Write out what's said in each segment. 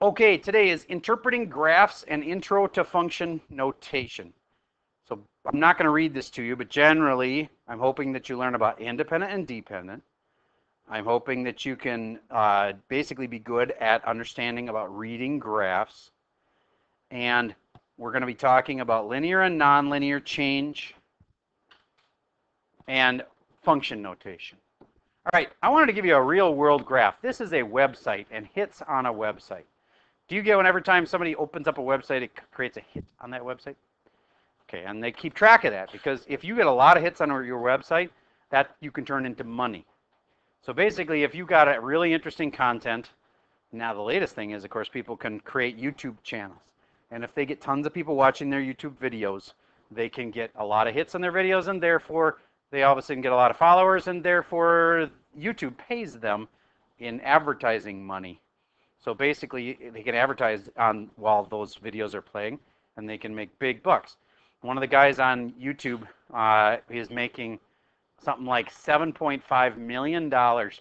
Okay, today is interpreting graphs and intro to function notation. So I'm not going to read this to you, but generally I'm hoping that you learn about independent and dependent. I'm hoping that you can basically be good at understanding about reading graphs. And we're going to be talking about linear and nonlinear change and function notation. All right, I wanted to give you a real world graph. This is a website and hits on a website. Do you get when every time somebody opens up a website, it creates a hit on that website? Okay, and they keep track of that because if you get a lot of hits on your website, that you can turn into money. So basically, if you got a really interesting content, now the latest thing is, of course, people can create YouTube channels. And if they get tons of people watching their YouTube videos, they can get a lot of hits on their videos, and therefore they all of a sudden get a lot of followers, and therefore YouTube pays them in advertising money. So basically, they can advertise on while those videos are playing, and they can make big bucks. One of the guys on YouTube is making something like $7.5 million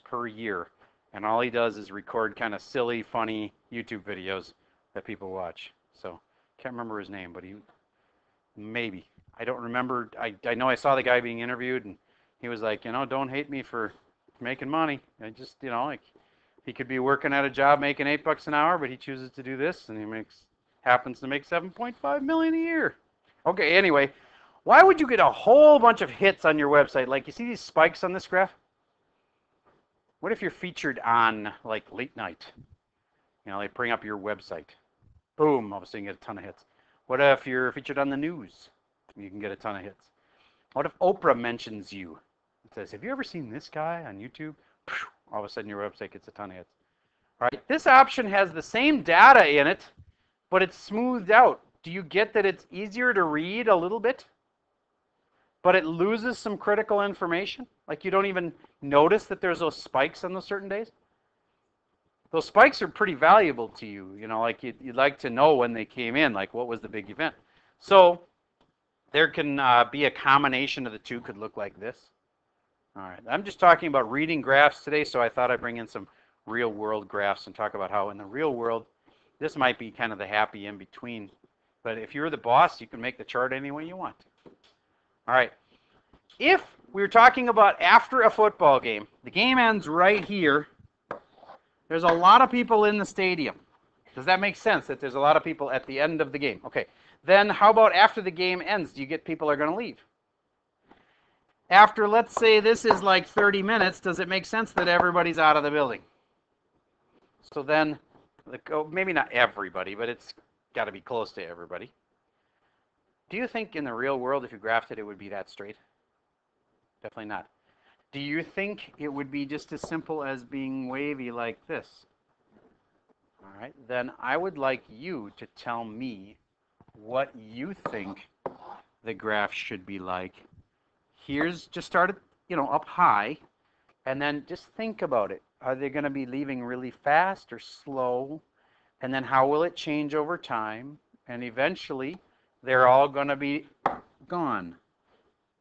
per year, and all he does is record kind of silly, funny YouTube videos that people watch. So can't remember his name, but maybe. I don't remember. I know I saw the guy being interviewed, and he was like, don't hate me for making money. I just, like, he could be working at a job making $8 an hour, but he chooses to do this, and he happens to make 7.5 million a year. Okay, anyway, why would you get a whole bunch of hits on your website? Like, you see these spikes on this graph? What if you're featured on, like, late night? They bring up your website. Boom, all of a sudden you get a ton of hits. What if you're featured on the news? You can get a ton of hits. What if Oprah mentions you? It says, have you ever seen this guy on YouTube? All of a sudden your website gets a ton of hits. All right, this option has the same data in it, but it's smoothed out. Do you get that it's easier to read a little bit, but it loses some critical information? Like you don't even notice that there's those spikes on those certain days? Those spikes are pretty valuable to you. Like you'd like to know when they came in, like what was the big event. So there can be a combination of the two, could look like this. All right, I'm just talking about reading graphs today, so I thought I'd bring in some real world graphs and talk about how in the real world, this might be kind of the happy in between. But if you're the boss, you can make the chart any way you want. All right, if we were talking about after a football game, the game ends right here. There's a lot of people in the stadium. Does that make sense that there's a lot of people at the end of the game? Okay, then how about after the game ends? Do you get people are going to leave? After, let's say this is like 30 minutes, does it make sense that everybody's out of the building? So then, maybe not everybody, but it's got to be close to everybody. Do you think in the real world, if you graphed it, it would be that straight? Definitely not. Do you think it would be just as simple as being wavy like this? All right, then I would like you to tell me what you think the graph should be like. Here's just start it, up high, and then just think about it. Are they going to be leaving really fast or slow? And then how will it change over time? And eventually, they're all going to be gone.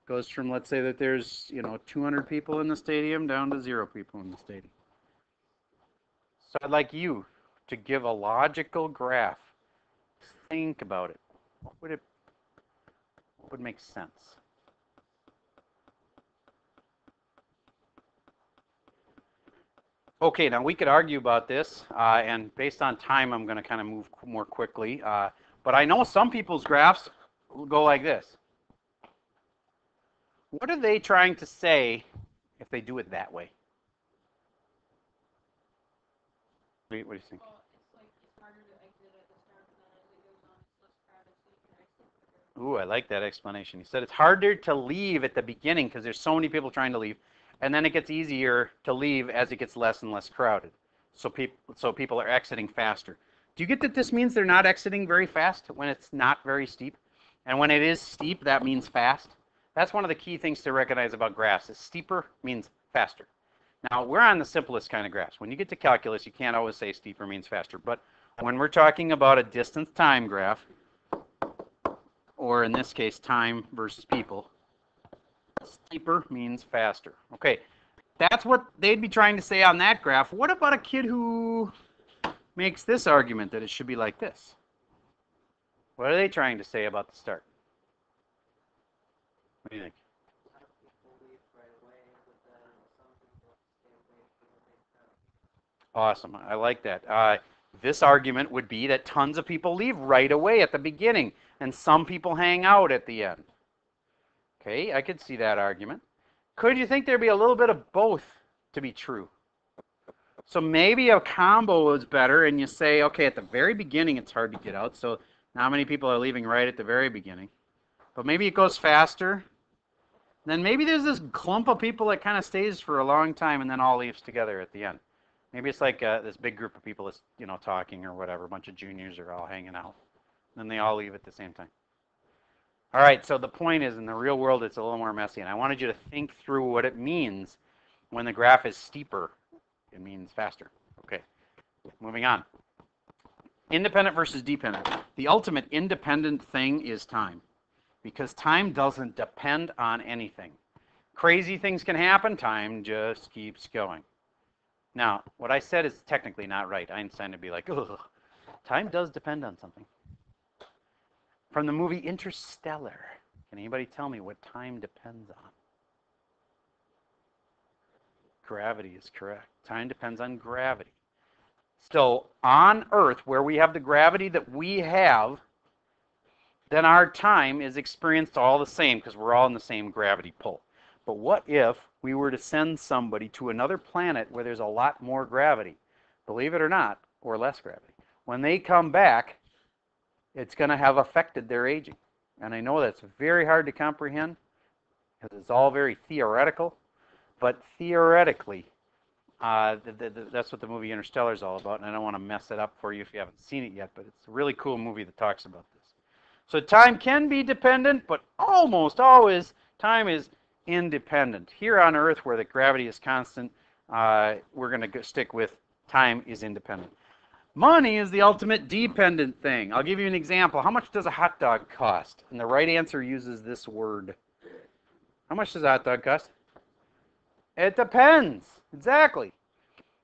Goes from, let's say that there's 200 people in the stadium down to 0 people in the stadium. So I'd like you to give a logical graph. Think about it. What would make sense? Okay, now we could argue about this, and based on time, I'm going to kind of move more quickly. But I know some people's graphs will go like this. What are they trying to say if they do it that way? What do you think? Well, it's like it's harder to exit at the start, but then as it goes on, it's less crowded, so you can exit quicker. Ooh, I like that explanation. He said it's harder to leave at the beginning because there's so many people trying to leave, and then it gets easier to leave as it gets less and less crowded. So people are exiting faster. Do you get that this means they're not exiting very fast when it's not very steep? And when it is steep, that means fast? That's one of the key things to recognize about graphs. Is steeper means faster. Now, we're on the simplest kind of graphs. When you get to calculus, you can't always say steeper means faster. But when we're talking about a distance time graph, or in this case, time versus people, steeper means faster. Okay, that's what they'd be trying to say on that graph. What about a kid who makes this argument that it should be like this. What are they trying to say about the start? What do you think? Awesome. I like that. This argument would be that tons of people leave right away at the beginning, and some people hang out at the end. Okay, I could see that argument. Could you think there'd be a little bit of both to be true? So maybe a combo is better, and you say, okay, at the very beginning it's hard to get out, so not many people are leaving right at the very beginning. But maybe it goes faster. Then maybe there's this clump of people that kind of stays for a long time and then all leaves together at the end. Maybe it's like this big group of people that's, talking or whatever, a bunch of juniors are all hanging out. Then they all leave at the same time. All right, so the point is, in the real world, it's a little more messy, and I wanted you to think through what it means when the graph is steeper. It means faster. Okay, moving on. Independent versus dependent. The ultimate independent thing is time, because time doesn't depend on anything. Crazy things can happen, time just keeps going. Now, what I said is technically not right. Einstein would be like, ugh, time does depend on something. From the movie Interstellar, can anybody tell me what time depends on? Gravity is correct. Time depends on gravity. So on Earth, where we have the gravity that we have, then our time is experienced all the same because we're all in the same gravity pull. But what if we were to send somebody to another planet where there's a lot more gravity, believe it or not, or less gravity? When they come back, it's going to have affected their aging. And I know that's very hard to comprehend because it's all very theoretical. But theoretically, that's what the movie Interstellar is all about. And I don't want to mess it up for you if you haven't seen it yet, but it's a really cool movie that talks about this. So time can be dependent, but almost always time is independent. Here on Earth, where the gravity is constant, we're going to stick with time is independent. Money is the ultimate dependent thing. I'll give you an example. How much does a hot dog cost? And the right answer uses this word. How much does a hot dog cost? It depends. Exactly.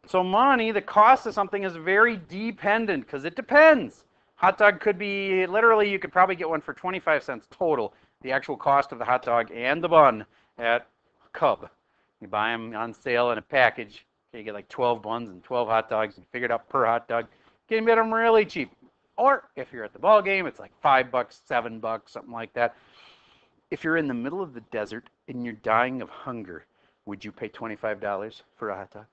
So money, the cost of something, is very dependent because it depends. Hot dog could be, literally, you could probably get one for 25 cents total, the actual cost of the hot dog and the bun at Cub. You buy them on sale in a package. You get like 12 buns and 12 hot dogs, and figure it out per hot dog. You can get them really cheap. Or if you're at the ball game, it's like $5, $7, something like that. If you're in the middle of the desert and you're dying of hunger, would you pay $25 for a hot dog?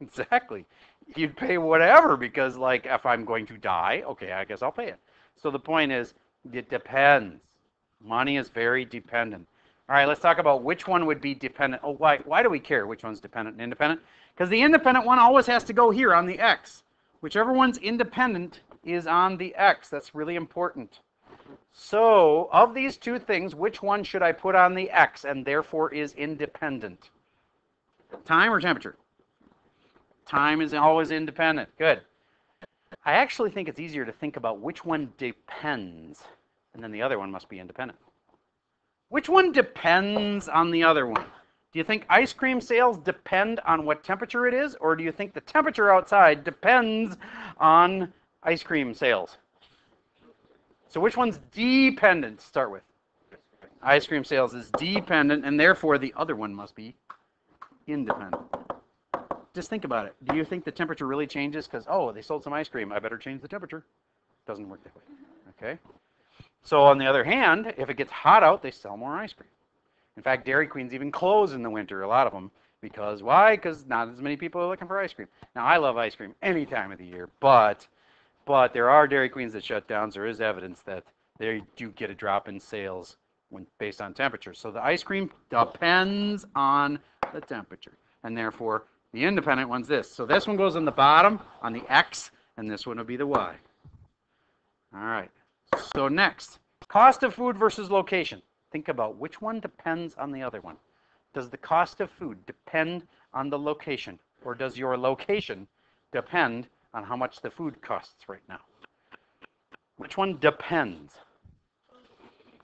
Exactly. You'd pay whatever because, like, if I'm going to die, okay, I guess I'll pay it. So the point is, it depends. Money is very dependent. All right, let's talk about which one would be dependent. Oh, why do we care which one's dependent and independent? Because the independent one always has to go here on the x. Whichever one's independent is on the x. That's really important. So, of these two things, which one should I put on the x and therefore is independent? Time or temperature? Time is always independent. Good. I actually think it's easier to think about which one depends, and then the other one must be independent. Which one depends on the other one? Do you think ice cream sales depend on what temperature it is, or do you think the temperature outside depends on ice cream sales? So which one's dependent to start with? Ice cream sales is dependent, and therefore the other one must be independent. Just think about it. Do you think the temperature really changes because, oh, they sold some ice cream, I better change the temperature? Doesn't work that way. Okay? So on the other hand, if it gets hot out, they sell more ice cream. In fact, Dairy Queens even close in the winter, a lot of them. Because why? Because not as many people are looking for ice cream. Now, I love ice cream any time of the year, but there are Dairy Queens that shut down. So there is evidence that they do get a drop in sales when based on temperature. So the ice cream depends on the temperature, and therefore the independent one's this. So this one goes on the bottom on the x, and this one will be the y. All right. So next, cost of food versus location. Think about which one depends on the other one. Does the cost of food depend on the location, or does your location depend on how much the food costs right now? Which one depends?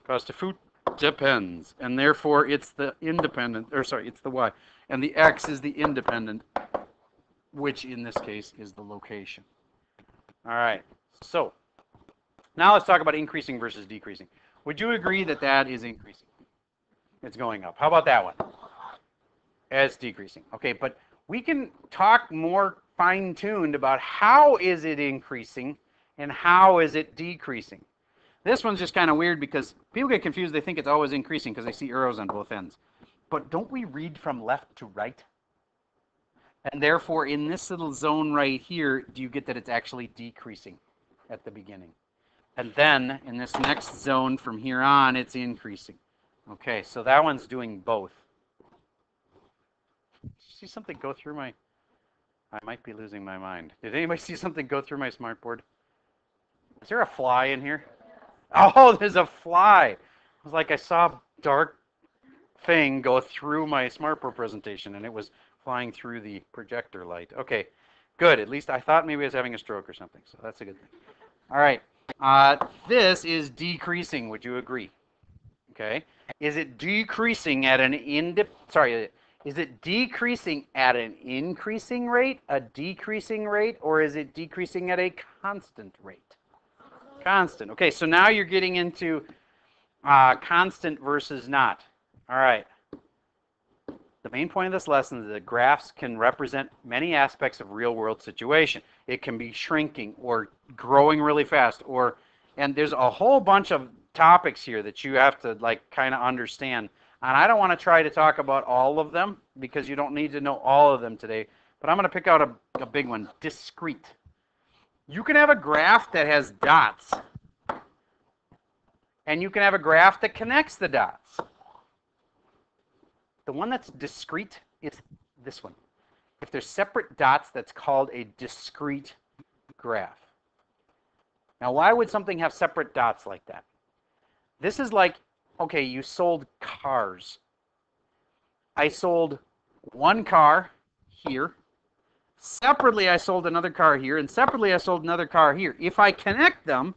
Cost of food depends, and therefore it's the independent, or sorry, it's the y, and the x is the independent which in this case is the location. All right, so now let's talk about increasing versus decreasing. Would you agree that that is increasing? It's going up. How about that one? It's decreasing. Okay, but we can talk more fine-tuned about how is it increasing and how is it decreasing. This one's just kind of weird because people get confused. They think it's always increasing because they see arrows on both ends. But don't we read from left to right? And therefore, in this little zone right here, do you get that it's actually decreasing at the beginning? And then in this next zone from here on, it's increasing. Okay, so that one's doing both. See something go through my... I might be losing my mind. Did anybody see something go through my smartboard? Is there a fly in here? Oh, there's a fly. It was like I saw a dark thing go through my smartboard presentation, and it was flying through the projector light. Okay, good. At least I thought maybe I was having a stroke or something, so that's a good thing. All right, this is decreasing. Would you agree? Okay. Is it decreasing at an is it decreasing at an increasing rate, a decreasing rate, or is it decreasing at a constant rate? Constant. Okay, so now you're getting into constant versus not. All right. The main point of this lesson is that graphs can represent many aspects of real-world situation. It can be shrinking or growing really fast, and there's a whole bunch of topics here that you have to like kind of understand. And I don't want to try to talk about all of them because you don't need to know all of them today. But I'm going to pick out a big one, discrete. You can have a graph that has dots, and you can have a graph that connects the dots. The one that's discrete is this one. If there's separate dots, that's called a discrete graph. Now, why would something have separate dots like that? This is like, okay, you sold cars. I sold one car here. Separately, I sold another car here, and separately, I sold another car here. If I connect them,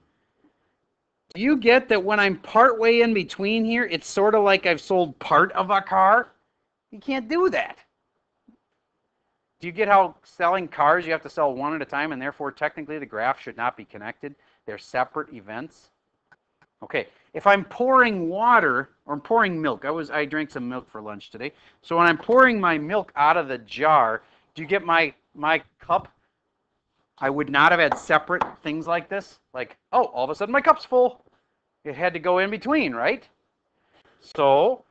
do you get that when I'm partway in between here, it's sort of like I've sold part of a car? You can't do that. Do you get how selling cars, you have to sell one at a time, and therefore, technically, the graph should not be connected? They're separate events. Okay, if I'm pouring water, or I'm pouring milk, I drank some milk for lunch today. So when I'm pouring my milk out of the jar, do you get my cup? I would not have had separate things like this. Like, oh, all of a sudden my cup's full. It had to go in between, right? So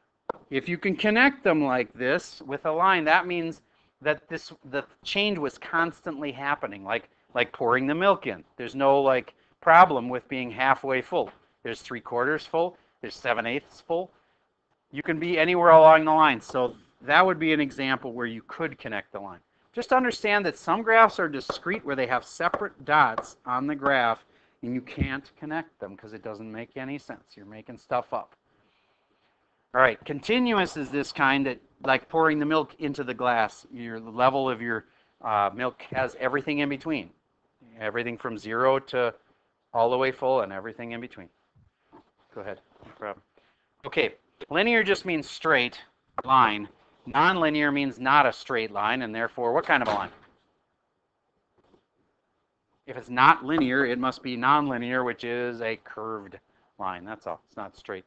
if you can connect them like this with a line, that means that the change was constantly happening, like pouring the milk in. There's no like problem with being halfway full. There's 3/4 full. There's 7/8 full. You can be anywhere along the line. So that would be an example where you could connect the line. Just understand that some graphs are discrete where they have separate dots on the graph and you can't connect them because it doesn't make any sense. You're making stuff up. All right, continuous is this kind that, like pouring the milk into the glass, the level of your milk has everything in between. Everything from 0 to all the way full and everything in between. Go ahead, no problem. Okay, linear just means straight line. Nonlinear means not a straight line, and therefore, what kind of a line? If it's not linear, it must be nonlinear, which is a curved line. That's all. It's not straight.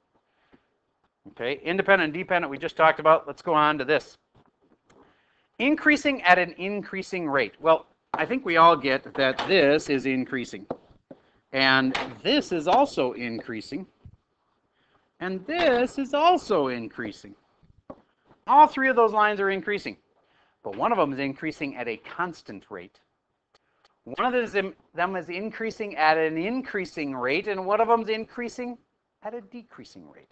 Okay, independent and dependent we just talked about. Let's go on to this. Increasing at an increasing rate. Well, I think we all get that this is increasing. And this is also increasing. And this is also increasing. All three of those lines are increasing. But one of them is increasing at a constant rate. One of them is increasing at an increasing rate, and one of them is increasing at a decreasing rate.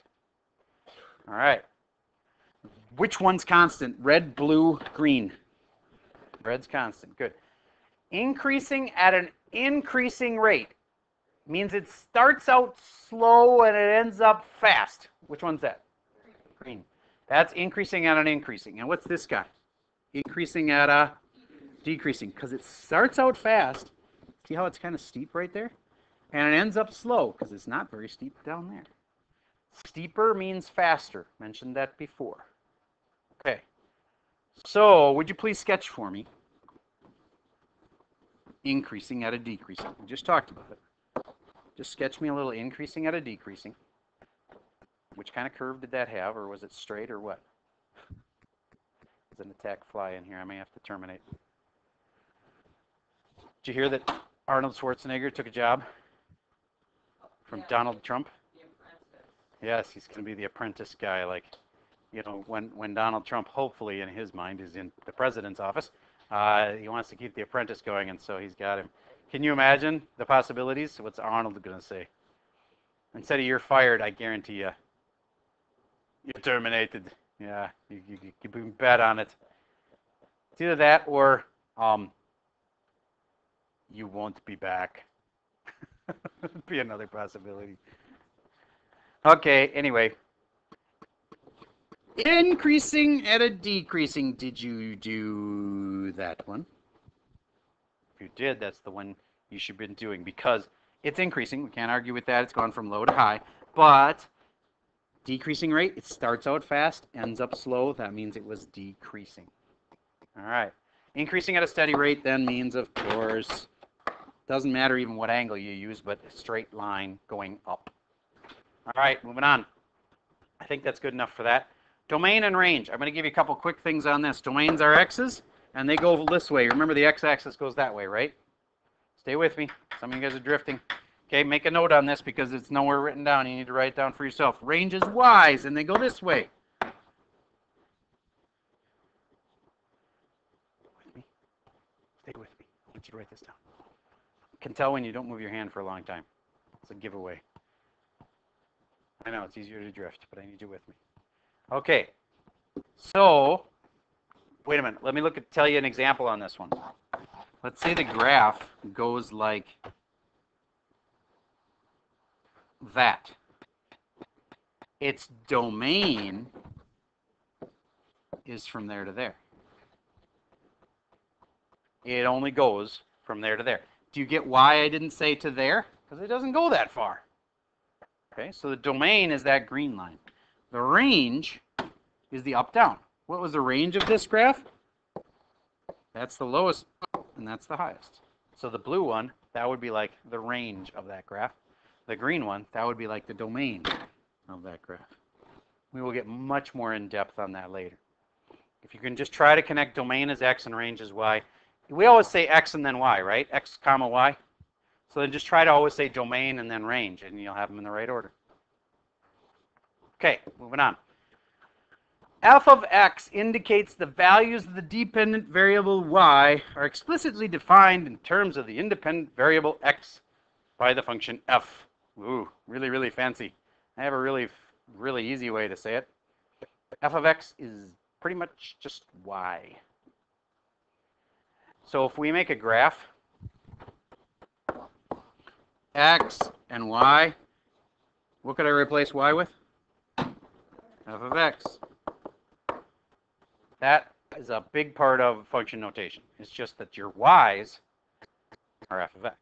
All right. Which one's constant? Red, blue, green. Red's constant. Good. Increasing at an increasing rate means it starts out slow and it ends up fast. Which one's that? Green. That's increasing at an increasing. And what's this guy? Increasing at a decreasing. Because it starts out fast. See how it's kind of steep right there? And it ends up slow because it's not very steep down there. Steeper means faster. Mentioned that before. Okay. So, would you please sketch for me? increasing at a decreasing. We just talked about it. Just sketch me a little increasing at a decreasing. Which kind of curve did that have, or was it straight, or what? There's an attack fly in here. I may have to terminate. Did you hear that Arnold Schwarzenegger took a job from Donald Trump? Yes, he's going to be the apprentice guy. Like, you know, when Donald Trump, hopefully in his mind, is in the president's office, he wants to keep the apprentice going, and so he's got him. Can you imagine the possibilities? What's Arnold going to say? Instead of "you're fired," I guarantee you, "you're terminated." Yeah, you can bet on it. It's either that or you won't be back. Be another possibility. Okay, anyway. Increasing at a decreasing. Did you do that one? If you did, that's the one you should have been doing because it's increasing. We can't argue with that. It's gone from low to high. But decreasing rate, it starts out fast, ends up slow. That means it was decreasing. All right. Increasing at a steady rate then means, of course, doesn't matter even what angle you use, but a straight line going up. All right, moving on. I think that's good enough for that. Domain and range. I'm going to give you a couple quick things on this. Domains are x's, and they go this way. Remember, the x-axis goes that way, right? Stay with me. Some of you guys are drifting. Okay, make a note on this because it's nowhere written down. You need to write it down for yourself. Range is y's, and they go this way. With me? Stay with me. I want you to write this down. I can tell when you don't move your hand for a long time. It's a giveaway. I know, it's easier to drift, but I need you with me. Okay, so, wait a minute. Let me tell you an example on this one. Let's say the graph goes like that. Its domain is from there to there. It only goes from there to there. Do you get why I didn't say to there? Because it doesn't go that far. Okay, so the domain is that green line. The range is the up-down. What was the range of this graph? That's the lowest, and that's the highest. So the blue one, that would be like the range of that graph. The green one, that would be like the domain of that graph. We will get much more in depth on that later. If you can just try to connect domain as x and range as y. We always say x and then y, right? X comma y. So then just try to always say domain and then range, and you'll have them in the right order. Okay, moving on. F of x indicates the values of the dependent variable y are explicitly defined in terms of the independent variable x by the function f. Ooh, really, really fancy. I have a really, really easy way to say it. F of x is pretty much just y. So if we make a graph, x and y, what could I replace y with? F of x. That is a big part of function notation. It's just that your y's are f of x.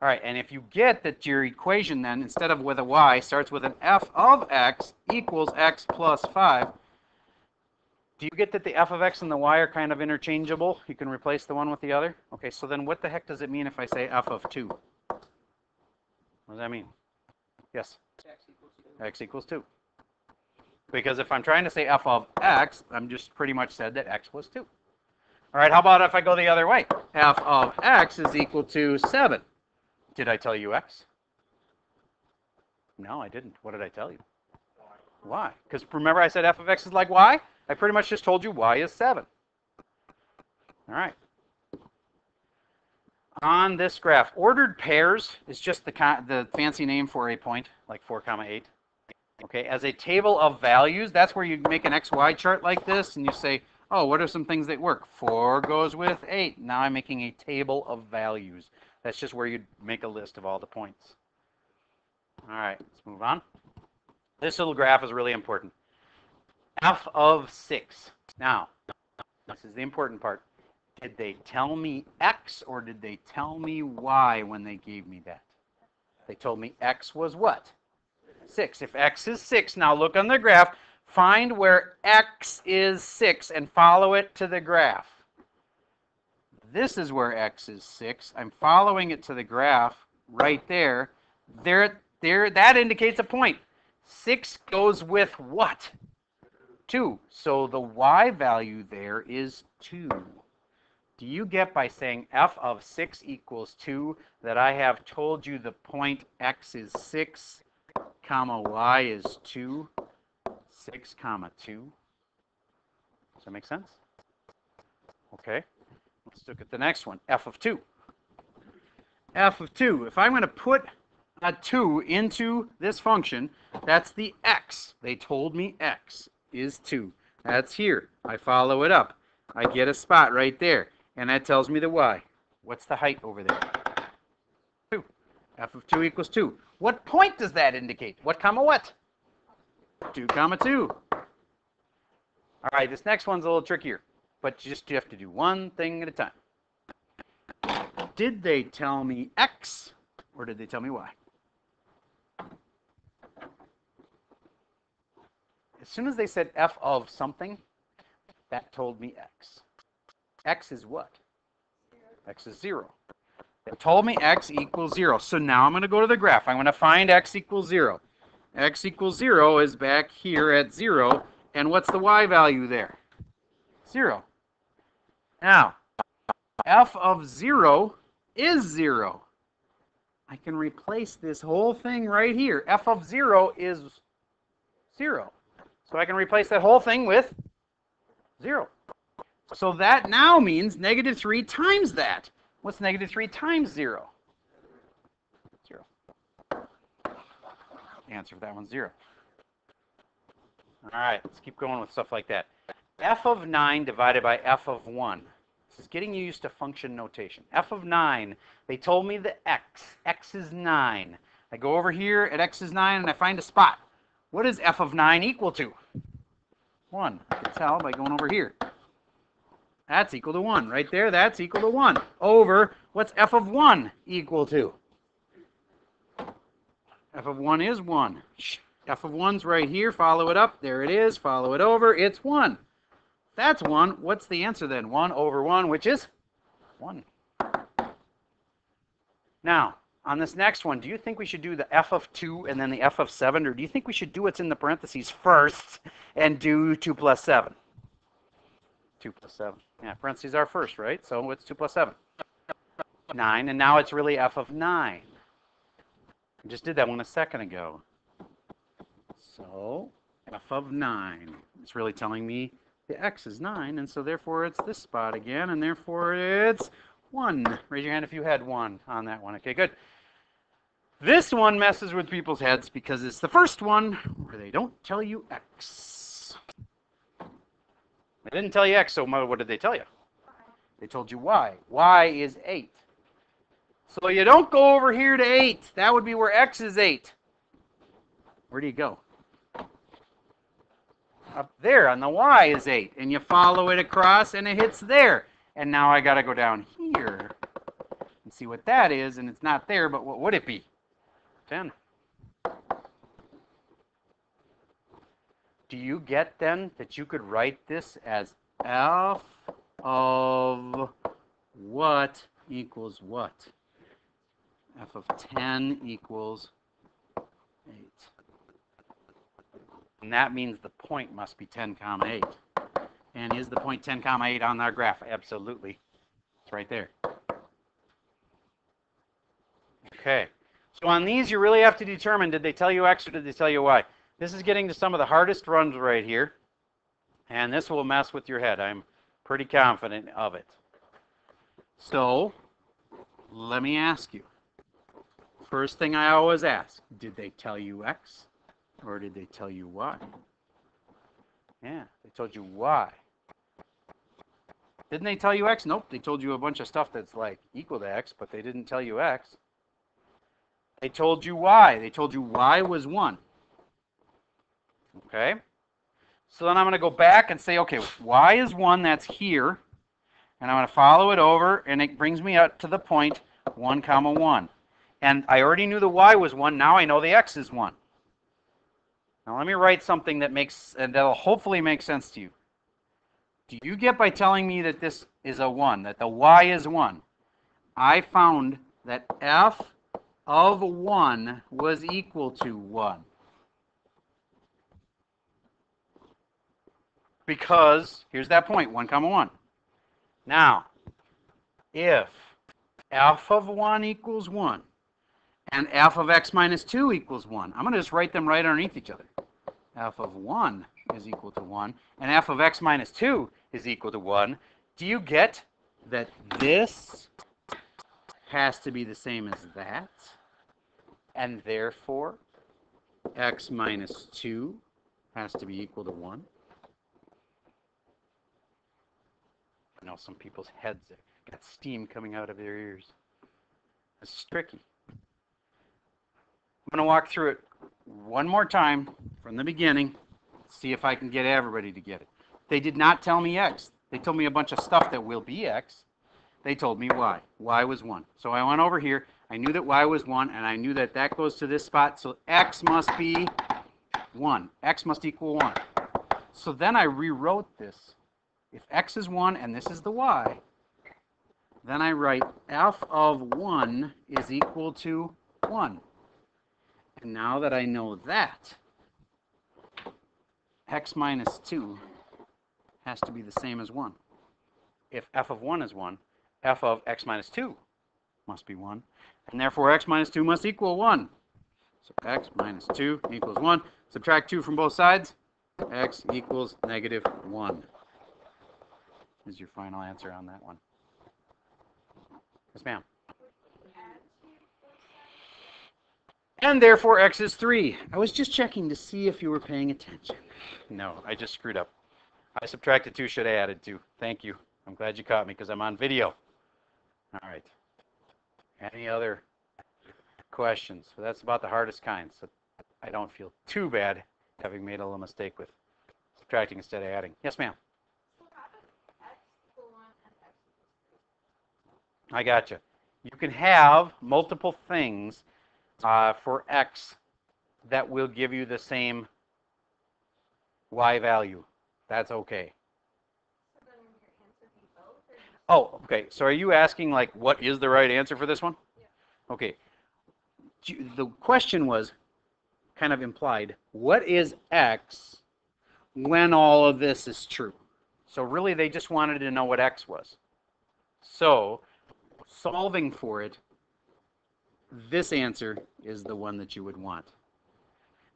All right, and if you get that your equation then, instead of with a y, starts with an f of x equals x plus 5, do you get that the f of x and the y are kind of interchangeable? You can replace the one with the other? Okay, so then what the heck does it mean if I say f of 2? What does that mean? Yes? X equals 2. Because if I'm trying to say f of x, I'm just pretty much said that x was 2. All right, how about if I go the other way? F of x is equal to 7. Did I tell you x? No, I didn't. What did I tell you? Y. Because remember I said f of x is like y? I pretty much just told you y is 7. All right. On this graph, ordered pairs is just the fancy name for a point, like 4, 8. Okay, as a table of values, that's where you make an XY chart like this, and you say, oh, what are some things that work? 4 goes with 8. Now I'm making a table of values. That's just where you make a list of all the points. All right, let's move on. This little graph is really important. F of 6. Now, this is the important part. Did they tell me x or did they tell me y when they gave me that? They told me x was what? 6. If x is 6, now look on the graph. Find where x is 6 and follow it to the graph. This is where x is 6. I'm following it to the graph right there. That indicates a point. 6 goes with what? 2. So the y value there is 2. Do you get by saying f of 6 equals 2 that I have told you the point x is 6, comma y is 2, 6, comma 2? Does that make sense? Okay. Let's look at the next one, f of 2. F of 2, if I'm going to put a 2 into this function, that's the x. They told me x is 2. That's here. I follow it up. I get a spot right there, and that tells me the y. What's the height over there? 2. F of 2 equals 2. What point does that indicate? What comma what? 2 comma 2. All right, this next one's a little trickier, but you have to do one thing at a time. Did they tell me x, or did they tell me y? As soon as they said f of something, that told me x. X is what? X is 0. They told me x equals 0. So now I'm going to go to the graph. I'm going to find x equals 0. X equals 0 is back here at 0. And what's the y value there? 0. Now, f of 0 is 0. I can replace this whole thing right here. F of 0 is 0. So I can replace that whole thing with 0. So that now means negative 3 times that. What's negative 3 times 0? 0. The answer for that one's 0. All right, let's keep going with stuff like that. F of 9 divided by f of 1. This is getting you used to function notation. F of 9, they told me the x. X is 9. I go over here at x is 9 and I find a spot. What is f of 9 equal to? 1. I can tell by going over here. That's equal to 1. Right there, that's equal to 1. Over, what's f of 1 equal to? F of 1 is 1. F of 1's right here. Follow it up. There it is. Follow it over. It's 1. That's 1. What's the answer then? 1 over 1, which is 1. Now, on this next one, do you think we should do the f of 2 and then the f of 7? Or do you think we should do what's in the parentheses first and do 2 plus 7? 2 plus 7. Yeah, parentheses are first, right? So what's 2 plus 7? 9. And now it's really f of 9. I just did that one a second ago. So f of 9. It's really telling me the x is 9, and so therefore it's this spot again, and therefore it's 1. Raise your hand if you had 1 on that one. Okay, good. This one messes with people's heads because it's the first one where they don't tell you x. They didn't tell you x, so what did they tell you? They told you y. Y is 8. So you don't go over here to 8. That would be where x is 8. Where do you go? Up there on the y is 8. And you follow it across and it hits there. And now I got to go down here and see what that is. And it's not there, but what would it be? 10. Do you get then that you could write this as f of what equals what? F of 10 equals 8. And that means the point must be 10 comma 8. And is the point 10 comma 8 on our graph? Absolutely. It's right there. Okay. So on these, you really have to determine, did they tell you x or did they tell you y? This is getting to some of the hardest runs right here. And this will mess with your head. I'm pretty confident of it. So let me ask you. First thing I always ask, did they tell you x or did they tell you y? Yeah, they told you y. Didn't they tell you x? Nope, they told you a bunch of stuff that's like equal to x, but they didn't tell you x. They told you y. They told you y was 1. Okay? So then I'm going to go back and say, okay, y is 1, that's here. And I'm going to follow it over, and it brings me up to the point 1 comma 1. And I already knew the y was 1. Now I know the x is 1. Now let me write something that makes, and that'll hopefully make sense to you. Do you get by telling me that this is a 1, that the y is 1? I found that f of 1 was equal to 1. Because, here's that point, 1 comma 1. Now, if f of 1 equals 1, and f of x minus 2 equals 1, I'm going to just write them right underneath each other. F of 1 is equal to 1, and f of x minus 2 is equal to 1. Do you get that this has to be the same as that? And therefore, x minus 2 has to be equal to 1? I know some people's heads got steam coming out of their ears. It's tricky. I'm going to walk through it one more time from the beginning, see if I can get everybody to get it. They did not tell me x. They told me a bunch of stuff that will be x. They told me y. Y was 1. So I went over here. I knew that y was 1, and I knew that that goes to this spot. So x must be 1. X must equal 1. So then I rewrote this. If x is 1 and this is the y, then I write f of 1 is equal to 1. And now that I know that, x minus 2 has to be the same as 1. If f of 1 is 1, f of x minus 2 must be 1. And therefore, x minus 2 must equal 1. So x minus 2 equals 1. Subtract 2 from both sides. X equals negative 1. Is your final answer on that one? Yes, ma'am. And therefore, x is 3. I was just checking to see if you were paying attention. No, I just screwed up. I subtracted 2, should have added 2. Thank you. I'm glad you caught me because I'm on video. All right. Any other questions? So that's about the hardest kind. So I don't feel too bad having made a little mistake with subtracting instead of adding. Yes, ma'am. So how does x equal 1 and x equals 3? I gotcha. You can have multiple things for x that will give you the same y value. That's okay. So then will your answer be both? Or just Oh, okay. So are you asking, like, what is the right answer for this one? Yeah. Okay. The question was kind of implied, what is x when all of this is true? So really, they just wanted to know what x was. So solving for it, this answer is the one that you would want.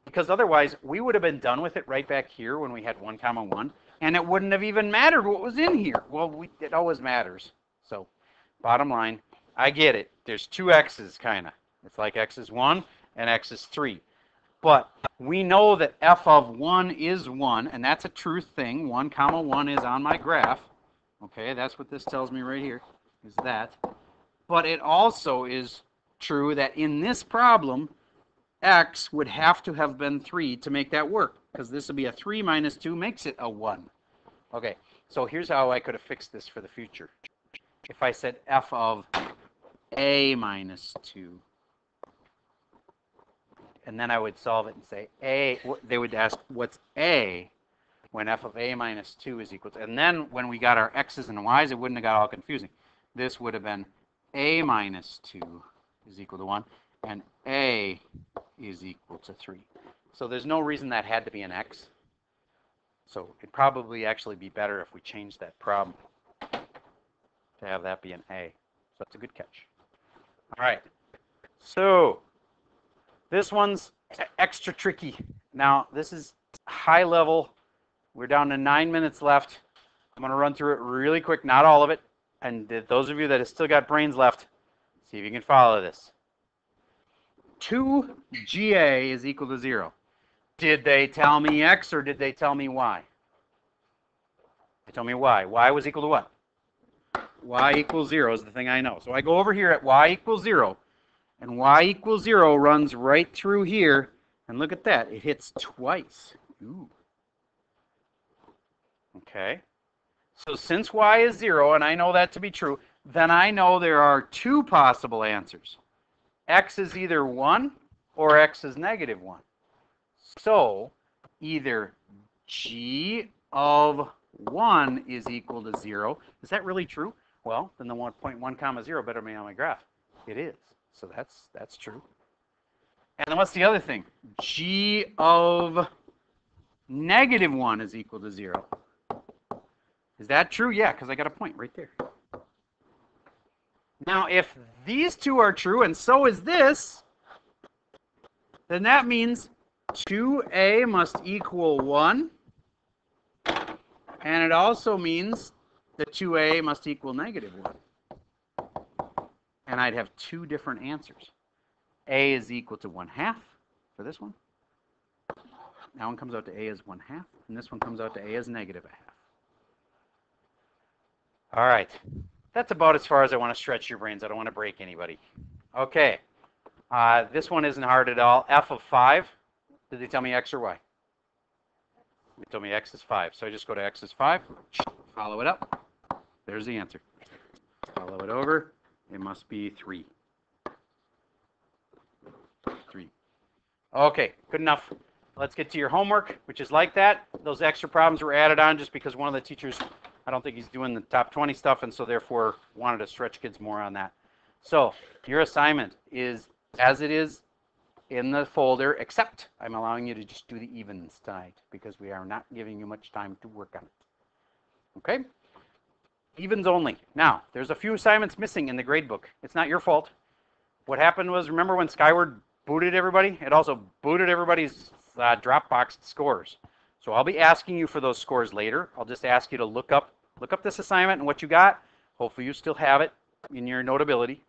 Because otherwise, we would have been done with it right back here when we had 1 comma 1, and it wouldn't have even mattered what was in here. Well, it always matters. So bottom line, I get it. There's 2 x's, kind of. It's like x is 1 and x is 3. But we know that f of 1 is 1, and that's a true thing. 1 comma 1 is on my graph. Okay, that's what this tells me right here, is that. But it also is true that in this problem, x would have to have been 3 to make that work, because this would be a 3 minus 2 makes it a 1. Okay, so here's how I could have fixed this for the future. If I said f of a minus 2, and then I would solve it and say a, they would ask what's a when f of a minus 2 is equal to, and then when we got our x's and y's, it wouldn't have got all confusing. This would have been a minus 2 is equal to 1, and a is equal to 3. So there's no reason that had to be an x. So it'd probably actually be better if we changed that problem to have that be an a. So that's a good catch. All right. So this one's extra tricky. Now, this is high level. We're down to 9 minutes left. I'm going to run through it really quick, not all of it. And those of you that have still got brains left, see if you can follow this. 2GA is equal to 0. Did they tell me x or did they tell me y? They told me y. Y was equal to what? Y equals 0 is the thing I know. So I go over here at y equals 0, and y equals 0 runs right through here, and look at that. It hits twice. Ooh. Okay. So since y is 0, and I know that to be true, then I know there are 2 possible answers. X is either 1 or x is -1. So either g of 1 is equal to 0. Is that really true? Well, then the 1.1 comma 0 better be on my graph. It is. So that's true. And then what's the other thing? G of negative 1 is equal to 0. Is that true? Yeah, because I got a point right there. Now, if these two are true, and so is this, then that means 2a must equal 1. And it also means that 2a must equal negative 1. And I'd have two different answers. A is equal to 1/2 for this one. That one comes out to a as 1/2, and this one comes out to a as negative 1/2. All right. That's about as far as I want to stretch your brains. I don't want to break anybody. Okay. This one isn't hard at all. F of 5. Did they tell me x or y? They told me x is 5. So I just go to x is 5, follow it up. There's the answer. Follow it over. It must be 3. 3. Okay, good enough. Let's get to your homework, which is like that. Those extra problems were added on just because one of the teachers, I don't think he's doing the top 20 stuff, and so therefore wanted to stretch kids more on that. So your assignment is as it is in the folder, except I'm allowing you to just do the evens tonight because we are not giving you much time to work on it. Okay? Evens only. Now, there's a few assignments missing in the grade book. It's not your fault. What happened was, remember when Skyward booted everybody? It also booted everybody's Dropbox scores. So I'll be asking you for those scores later. I'll just ask you to look up this assignment and what you got. Hopefully you still have it in your notability.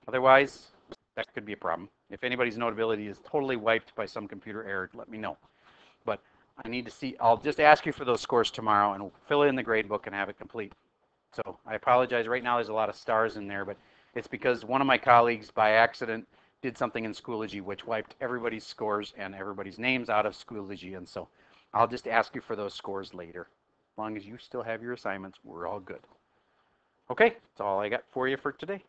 Otherwise, that could be a problem. If anybody's notability is totally wiped by some computer error, let me know. But I need to see, I'll just ask you for those scores tomorrow and we'll fill it in the grade book and have it complete. So I apologize. Right now there's a lot of stars in there, but it's because one of my colleagues by accident did something in Schoology which wiped everybody's scores and everybody's names out of Schoology. And so I'll just ask you for those scores later. As long as you still have your assignments, we're all good. Okay, that's all I got for you for today.